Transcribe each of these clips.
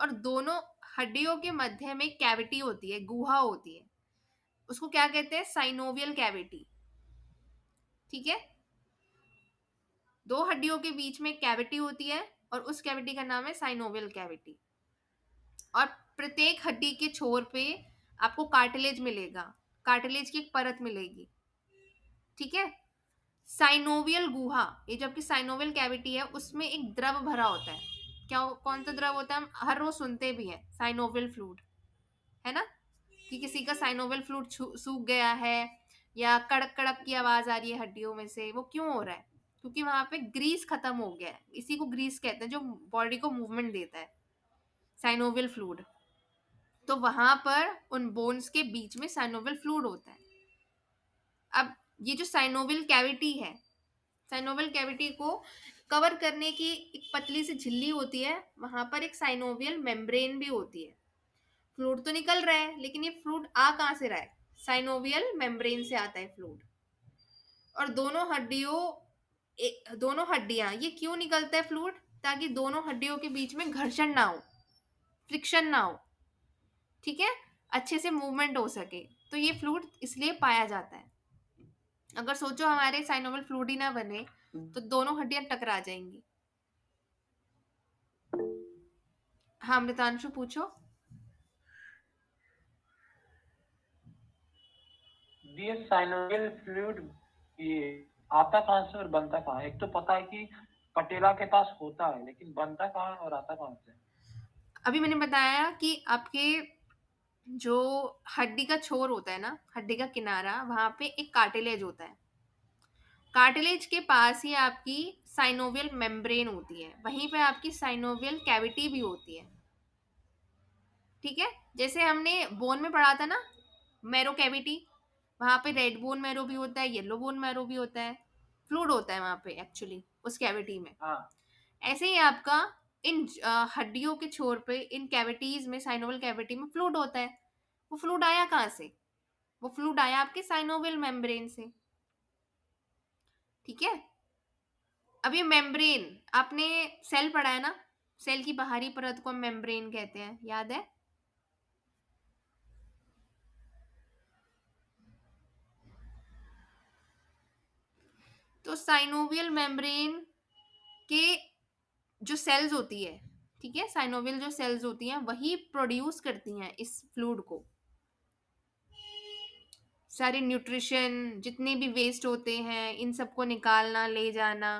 और दोनों हड्डियों के मध्य में कैविटी होती है, गुहा होती है, उसको क्या कहते हैं? Synovial cavity. ठीक है, दो हड्डियों के बीच में कैविटी होती है और उस कैविटी का नाम है साइनोवियल कैविटी। और प्रत्येक हड्डी के छोर पे आपको कार्टिलेज मिलेगा, कार्टिलेज की एक परत मिलेगी। ठीक है, साइनोवियल गुहा, ये जो आपकी साइनोवियल कैविटी है उसमें एक द्रव भरा होता है। क्या, कौन सा द्रव होता है? हम हर रोज सुनते भी हैं साइनोवियल फ्लूइड, है ना, कि किसी का साइनोवियल फ्लूइड सूख गया है या कड़क कड़क की आवाज आ रही है हड्डियों में से। वो क्यों हो रहा है? क्योंकि वहां पे ग्रीस खत्म हो गया है, इसी को ग्रीस कहते हैं जो बॉडी को मूवमेंट देता है, साइनोवियल फ्लूइड। तो वहां पर उन बोन्स के बीच में साइनोवियल फ्लूइड होता है। अब ये जो साइनोवियल कैविटी है, साइनोवियल कैविटी को कवर करने की एक पतली सी झिल्ली होती है, वहां पर एक साइनोवियल मेम्ब्रेन भी होती है। फ्लूइड तो निकल रहा है, लेकिन ये फ्लूइड आ कहां से रहा है? साइनोवियल मेम्ब्रेन से आता है फ्लूइड। और दोनों हड्डियां, ये क्यों निकलता है फ्लूइड? ताकि दोनों हड्डियों के बीच में घर्षण ना हो, फ्रिक्शन ना हो, ठीक है, अच्छे से मूवमेंट हो सके। तो ये फ्लूइड इसलिए पाया जाता है। अगर सोचो हमारे साइनोवियल फ्लूइड ही ना बने तो दोनों हड्डियां टकरा जाएंगी। हाँ मृतांशु पूछो। ये साइनोवियल फ्लूइड ये आता कहाँ से और बनता कहाँ है? एक तो पता है कि पटेला के पास होता है, लेकिन बनता कहाँ है और आता कहाँ से? अभी मैंने बताया कि आपके जो हड्डी का छोर होता है ना, हड्डी का किनारा, वहां पे एक कार्टिलेज होता है। कार्टिलेज के पास ही आपकी साइनोवियल मेम्ब्रेन होती है, वहीं पे आपकी साइनोवियल कैविटी भी होती है। ठीक है, जैसे हमने बोन में पढ़ा था ना, मैरो कैविटी, वहां पे रेड बोन मैरो भी होता है, येलो बोन मैरो भी होता है, फ्लूइड होता है वहां पे एक्चुअली उस कैविटी में। हाँ। ऐसे ही आपका इन हड्डियों के छोर पे, इन कैविटीज में, साइनोवियल कैविटी में फ्लूइड होता है। वो फ्लूइड आया कहाँ से? वो फ्लूइड आया आपके साइनोवियल मेम्ब्रेन से। ठीक है, अब ये मेम्ब्रेन, आपने सेल पढ़ा है ना, सेल की बाहरी परत को मेम्ब्रेन कहते हैं, याद है? तो साइनोवियल मेम्ब्रेन के जो सेल्स होती है, ठीक है, साइनोवियल जो सेल्स होती हैं वही प्रोड्यूस करती हैं इस फ्लूइड को। सारे न्यूट्रिशन जितने भी वेस्ट होते हैं इन सबको निकालना, ले जाना,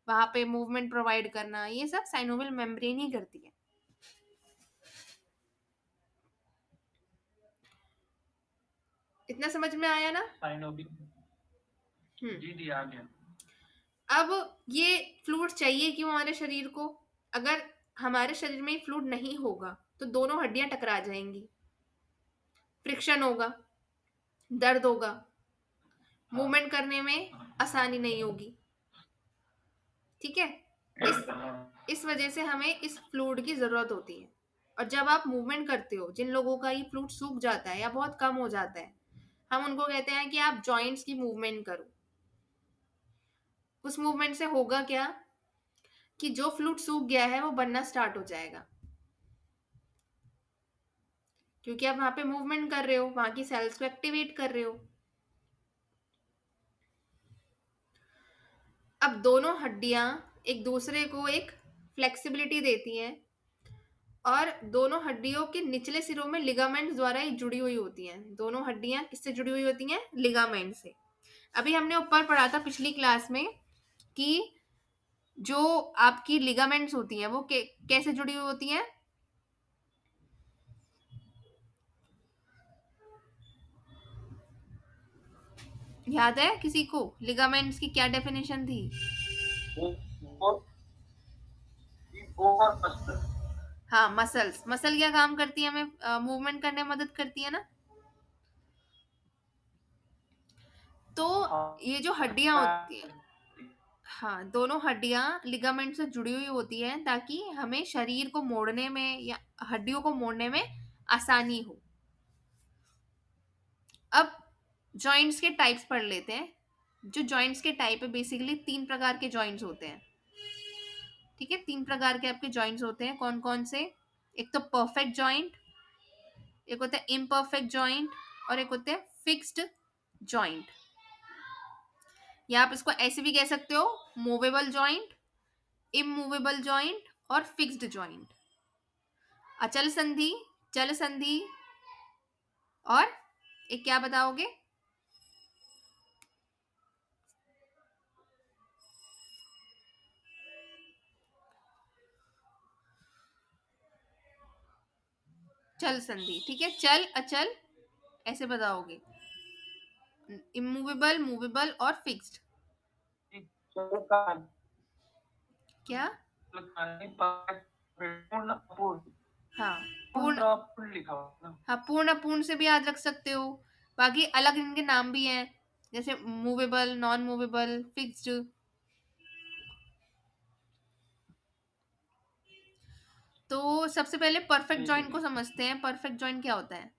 वहां पे मूवमेंट प्रोवाइड करना, ये सब साइनोवियल मेम्ब्रेन ही करती है। इतना समझ में आया ना? साइनोवियल, हम्म। जी जी आ गया। अब ये फ्लूइड चाहिए क्यों हमारे शरीर को? अगर हमारे शरीर में फ्लूइड नहीं होगा तो दोनों हड्डियां टकरा जाएंगी, फ्रिक्शन होगा, दर्द होगा, हाँ मूवमेंट करने में आसानी नहीं होगी। ठीक है, इस हाँ। इस वजह से हमें इस फ्लूइड की जरूरत होती है। और जब आप मूवमेंट करते हो, जिन लोगों का ये फ्लूइड सूख जाता है या बहुत कम हो जाता है, हम उनको कहते हैं कि आप जॉइंट्स की मूवमेंट करो। उस मूवमेंट से होगा क्या कि जो फ्लूइड सूख गया है वो बनना स्टार्ट हो जाएगा, क्योंकि आप वहां पे मूवमेंट कर रहे हो, वहां की सेल्स को एक्टिवेट कर रहे हो। अब दोनों हड्डियां एक दूसरे को एक फ्लेक्सिबिलिटी देती हैं, और दोनों हड्डियों के निचले सिरों में लिगामेंट्स द्वारा ही जुड़ी हुई होती हैं। दोनों हड्डियां किससे जुड़ी हुई होती हैं? लिगामेंट से। अभी हमने ऊपर पढ़ा था पिछली क्लास में कि जो आपकी लिगामेंट्स होती हैं वो कैसे जुड़ी हुई होती हैं? याद है किसी को लिगामेंट्स की क्या डेफिनेशन थी? वो वो वो और मस्त। हाँ, मसल्स। मसल क्या काम करती है? हमें मूवमेंट करने में मदद करती है ना। तो ये जो हड्डियां होती हैं, हाँ, दोनों हड्डियां लिगामेंट से जुड़ी हुई होती हैं ताकि हमें शरीर को मोड़ने में या हड्डियों को मोड़ने में आसानी हो। अब जॉइंट्स के टाइप्स पढ़ लेते हैं। जो जॉइंट्स के टाइप है, बेसिकली 3 प्रकार के जॉइंट्स होते हैं। ठीक है, 3 प्रकार के आपके जॉइंट्स होते हैं। कौन कौन से? एक तो परफेक्ट जॉइंट, एक होता है इम्परफेक्ट जॉइंट, और एक होते हैं फिक्स्ड जॉइंट। या आप इसको ऐसे भी कह सकते हो, मूवेबल जॉइंट, इमूवेबल जॉइंट और फिक्स्ड जॉइंट। अचल संधि, चल संधि, और एक क्या बताओगे? चल संधि, ठीक है, चल अचल ऐसे बताओगे, इमूवेबल, मूवेबल और फिक्स्ड। चलो का क्या? पूर्ण अपूर्ण, हाँ, पूर्ण पूर्ण। अपूर्ण लिखा हुआ है ना। हाँ, पूर्ण अपूर्ण से भी याद रख सकते हो। बाकी अलग इनके नाम भी हैं, जैसे मूवेबल, नॉन मूवेबल, फिक्स्ड। तो सबसे पहले परफेक्ट जी जॉइंट को दीदी। समझते हैं। परफेक्ट जॉइंट क्या होता है?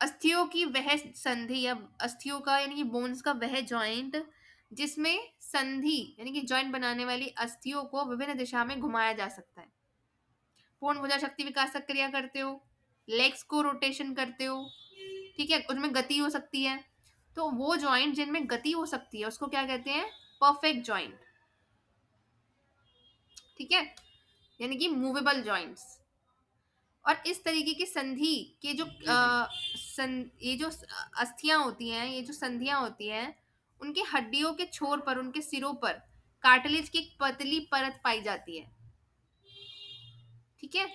अस्थियों की वह संधि, या अस्थियों का यानी कि बोन्स का वह जॉइंट जिसमें संधि यानी कि जॉइंट बनाने वाली अस्थियों को विभिन्न दिशा में घुमाया जा सकता है। पूर्ण भुजा शक्ति विकास क्रिया करते हो, लेग्स को रोटेशन करते हो, ठीक है, उसमें गति हो सकती है। तो वो जॉइंट जिनमें गति हो सकती है उसको क्या कहते हैं? Perfect joint. ठीक है, यानी कि मूवेबल जॉइंट्स। और इस तरीके की संधि के जो जी दीदी। ये जो अस्थियां होती हैं, ये जो संधियां होती हैं, उनके हड्डियों के छोर पर, उनके सिरों पर कार्टिलेज की एक पतली परत पाई जाती है। ठीक है,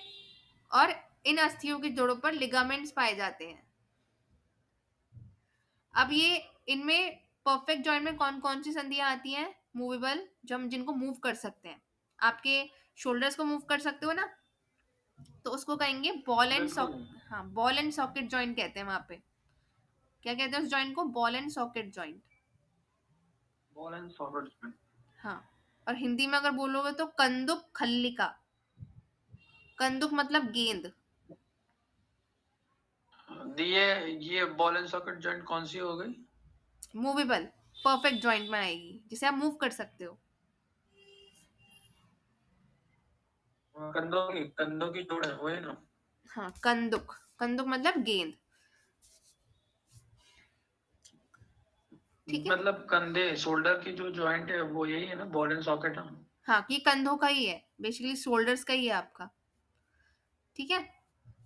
और इन अस्थियों के जोड़ों पर लिगामेंट्स पाए जाते हैं। अब ये इनमें परफेक्ट जॉइंट में कौन कौन सी संधियां आती हैं? मूवेबल, जो हम जिनको मूव कर सकते हैं। आपके शोल्डर्स को मूव कर सकते हो ना, तो उसको कहेंगे बॉल एंड बिल्कुल। सॉकेट। हाँ, बॉल एंड सॉकेट जॉइंट कहते हैं वहां पे। क्या कहते हैं उस जॉइंट को? Ball and socket joint. Ball and socket. हाँ, और हिंदी में अगर बोलोगे तो कंदुक खल्लिका। कंदुक मतलब गेंद। दिए, ये बॉल एंड सॉकेट जॉइंट कौन सी हो गई? मूवेबल, परफेक्ट जॉइंट में आएगी, जिसे आप मूव कर सकते हो। कंधों की जोड़ है वो, है ना। हाँ, कंदुक, कंदुक मतलब गेंद। ठीक है। मतलब कंधे, शोल्डर की जो जॉइंट है वो यही है ना, बॉल एंड सॉकेट है। हाँ, ये कंधों का ही है, बेसिकली शोल्डर्स का ही है आपका। ठीक है,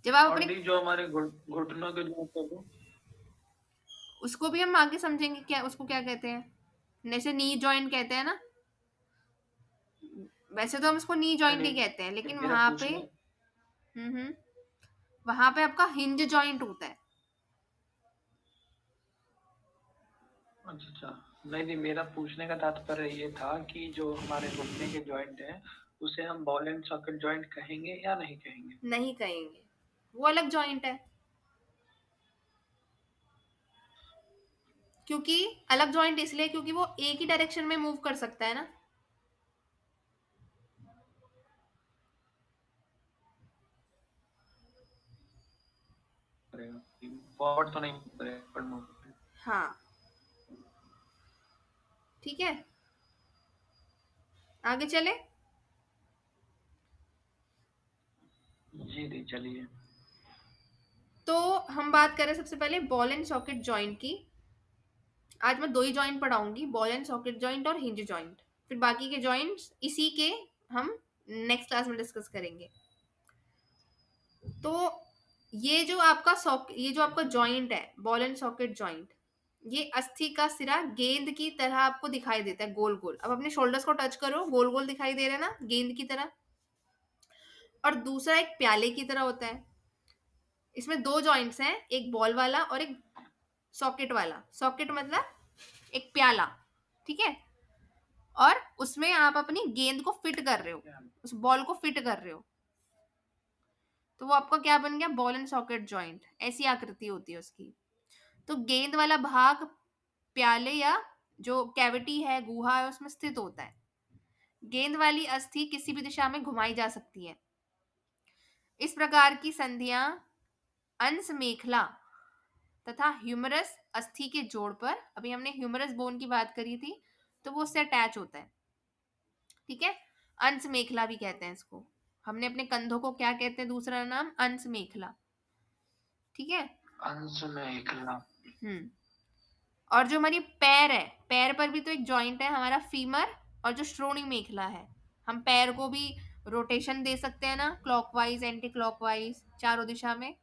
जब आप और अपने, दी जो हमारे घुटनों के जो होते हैं वो। उसको भी हम आगे समझेंगे क्या उसको क्या कहते हैं। जैसे नी जॉइंट कहते हैं ना, वैसे तो हम उसको नी नहीं जॉइंट ही कहते हैं, नहीं, लेकिन मेरा वहां पे, पूछने। वहां पे आपका हिंज जॉइंट होता है। अच्छा अच्छा। नहीं नहीं, मेरा पूछने का तात्पर्य ये था कि जो हमारे घुटने के जॉइंट है उसे हम बॉल एंड सॉकेट जॉइंट कहेंगे या नहीं कहेंगे? नहीं कहेंगे, वो अलग जॉइंट है। क्योंकि अलग जॉइंट इसलिए क्योंकि वो एक ही डायरेक्शन में मूव कर सकता है ना। फॉरवर्ड तो नहीं करेगा पर मूव। हाँ, ठीक है, आगे चले। जी दी चलिए। तो हम बात करें सबसे पहले बॉल एंड सॉकेट जॉइंट की। आज मैं दो ही जॉइंट पढ़ाऊंगी, बॉल एंड सॉकेट जॉइंट और हिंज जॉइंट। फिर बाकी के जॉइंट्स इसी के हम नेक्स्ट क्लास में डिस्कस करेंगे। तो ये जो आपका जॉइंट है, बॉल एंड सॉकेट जॉइंट, ये अस्थि का सिरा गेंद की तरह आपको दिखाई देता है, गोल गोल। अब अपने शोल्डर्स को टच करो, गोल गोल दिखाई दे रहा है ना, गेंद की तरह। और दूसरा एक प्याले की तरह होता है। इसमें दो जॉइंट्स हैं, एक बॉल वाला और एक सॉकेट वाला। सॉकेट मतलब एक प्याला, ठीक है, और उसमें आप अपनी गेंद को फिट कर रहे हो, उस बॉल को फिट कर रहे हो। तो वो आपका क्या बन गया? Ball and socket joint. ऐसी आकृति होती है उसकी। तो गेंद वाला भाग प्याले या जो कैविटी है, गुहा है, उसमें स्थित होता है। गेंद वाली अस्थि किसी भी दिशा में घुमाई जा सकती है। इस प्रकार की संधियां अंश मेखला तथा ह्यूमरस अस्थि के जोड़ पर, अभी हमने ह्यूमरस बोन की बात करी थी, तो वो उससे अटैच होता है। ठीक है, अंश मेखला भी कहते हैं इसको। हमने अपने कंधों को क्या कहते हैं, दूसरा नाम अंश मेखला। ठीक है। अंश में इकला। हम्म। और जो हमारी पैर है, पैर पर भी तो एक जॉइंट है हमारा फीमर, और जो श्रोणि मेखला है। हम पैर को भी रोटेशन दे सकते हैं ना, क्लॉकवाइज एंटी क्लॉकवाइज, चारों दिशा में।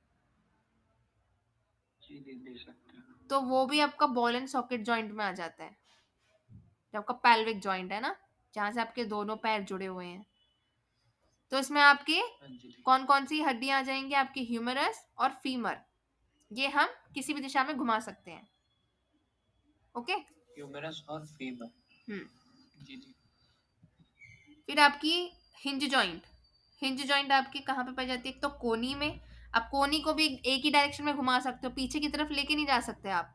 जी जी, दे सकते हैं। तो वो भी आपका बॉल एंड सॉकेट जॉइंट में आ जाता है, जो आपका पैल्विक जॉइंट है ना, जहां से आपके दोनों पैर जुड़े हुए हैं। तो इसमें आपके हाँ जी ठीक। कौन कौन सी हड्डियां आ जाएंगी, आपकी ह्यूमरस और फीमर, ये हम किसी भी दिशा में घुमा सकते हैं। ओके। ह्यूमरस और फीमर। हम्म। जी जी। फिर आपकी हिंज जॉइंट। हिंज जॉइंट आपकी कहाँ पे पाई जाती है, एक तो कोनी में। आप कोनी को भी एक ही डायरेक्शन में घुमा सकते हो, पीछे की तरफ लेके नहीं जा सकते आप,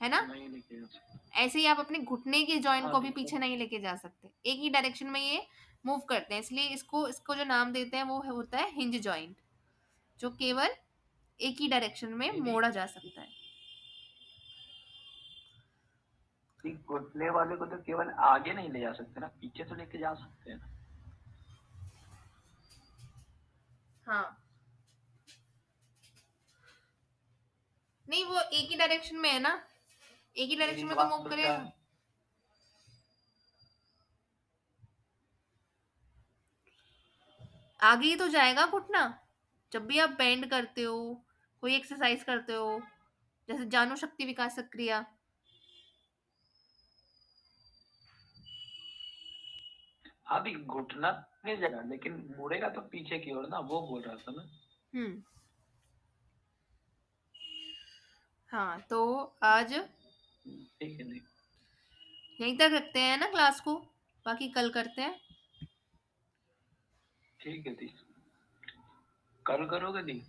है ना। नहीं लेके जा सकते। ऐसे ही आप अपने घुटने के जॉइंट हाँ को भी ठीक है। पीछे नहीं लेके जा सकते, एक ही डायरेक्शन में ये मूव करते हैं, इसलिए इसको इसको जो नाम देते हैं वो होता है हिंज जॉइंट, जो केवल एक ही डायरेक्शन में जी जी। मोड़ा जा सकता है। ठीक, घुटने वाले को तो केवल आगे नहीं ले जा सकते ना, पीछे तो लेके जा सकते हैं ना। हाँ। नहीं, वो एक ही डायरेक्शन में है ना, एक ही डायरेक्शन लेकिन में तो बात मूव तो क्या करेगा। है। आगे ही तो जाएगा घुटना, जब भी आप बेंड करते हो, कोई एक्सरसाइज करते हो, जैसे जानु शक्ति विकास क्रिया। हाँ भी घुटना नहीं जगह, लेकिन मुड़ेगा तो पीछे की ओर ना, वो बोल रहा था मैं। हम्म। हाँ, तो आज ठीक है। नहीं। यहीं तक रखते हैं ना क्लास को, बाकी कल करते हैं। ठीक है दी। कल करोगे दी।